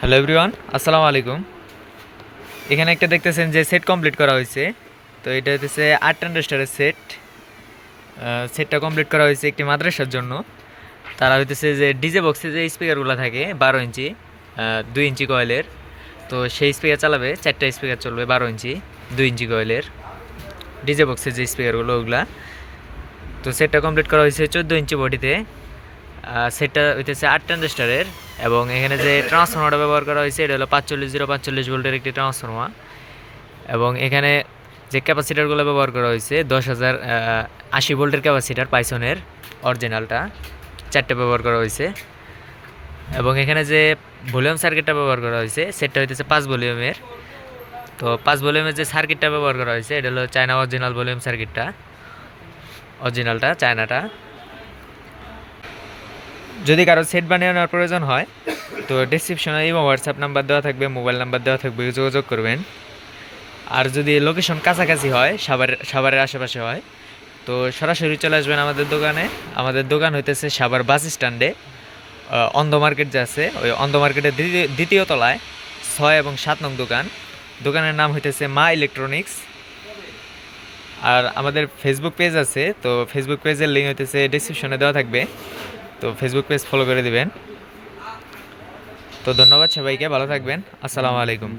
Hello everyone, আসসালামু আলাইকুম। এখানে একটা দেখতেছেন যে সেট কমপ্লিট করা হয়েছে। তো এটা হচ্ছে 8 স্টারের সেটটা কমপ্লিট করা হয়েছে একটি মাদ্রাসার জন্য। তারা হইতেছে যে ডিজে বক্সে যে স্পিকারগুলো থাকে 12 ইঞ্চি 2 ইঞ্চি কয়েলের, তো সেই স্পিকার চালাবে। 4টা স্পিকার চলবে 12 ইঞ্চি 2 ইঞ্চি কয়েলের ডিজে বক্সের যে স্পিকারগুলো ওগুলা। তো সেটটা কমপ্লিট করা হয়েছে 14 ইঞ্চি বডিতে। সেটটা হইতেছে 8 ট্রানজিস্টারের, এবং এখানে যে ট্রান্সফর্মারটা ব্যবহার করা হয়েছে এটা হলো 45 ভোল্টের একটি ট্রান্সফর্মার। এবং এখানে যে ক্যাপাসিটারগুলো ব্যবহার করা হয়েছে 10,080 ভোল্টের ক্যাপাসিটার পাইসনের অরিজিনালটা 4টে ব্যবহার করা হয়েছে। এবং এখানে যে ভলিউম সার্কিটটা ব্যবহার করা হয়েছে সেটটা হইতেছে 5 ভলিউমের। তো 5 ভলিউমের যে সার্কিটটা ব্যবহার করা হয়েছে এটা হলো চায়না অরিজিনাল ভলিউম সার্কিটটা, অরিজিনালটা চায়নাটা। যদি কারো সেট বানিয়ে প্রয়োজন হয় তো ডিসক্রিপশনে এবং হোয়াটসঅ্যাপ নাম্বার দেওয়া থাকবে, মোবাইল নাম্বার দেওয়া থাকবে, যোগাযোগ করবেন। আর যদি লোকেশন কাছাকাছি হয়, সাভারের আশেপাশে হয়, তো সরাসরি চলে আসবেন আমাদের দোকানে। আমাদের দোকান হইতেছে সাভার বাস স্ট্যান্ডে, অন্ধ মার্কেট যে আছে ওই অন্ধ মার্কেটের দ্বিতীয় তলায় 6 এবং 7 নং দোকান। দোকানের নাম হইতেছে মা ইলেকট্রনিক্স। আর আমাদের ফেসবুক পেজ আছে, তো ফেসবুক পেজের লিঙ্ক হইতেছে ডিসক্রিপশনে দেওয়া থাকবে, তো ফেসবুক পেজ ফলো করে দিবেন। তো ধন্যবাদ সবাইকে, ভালো থাকবেন। আসসালামু আলাইকুম।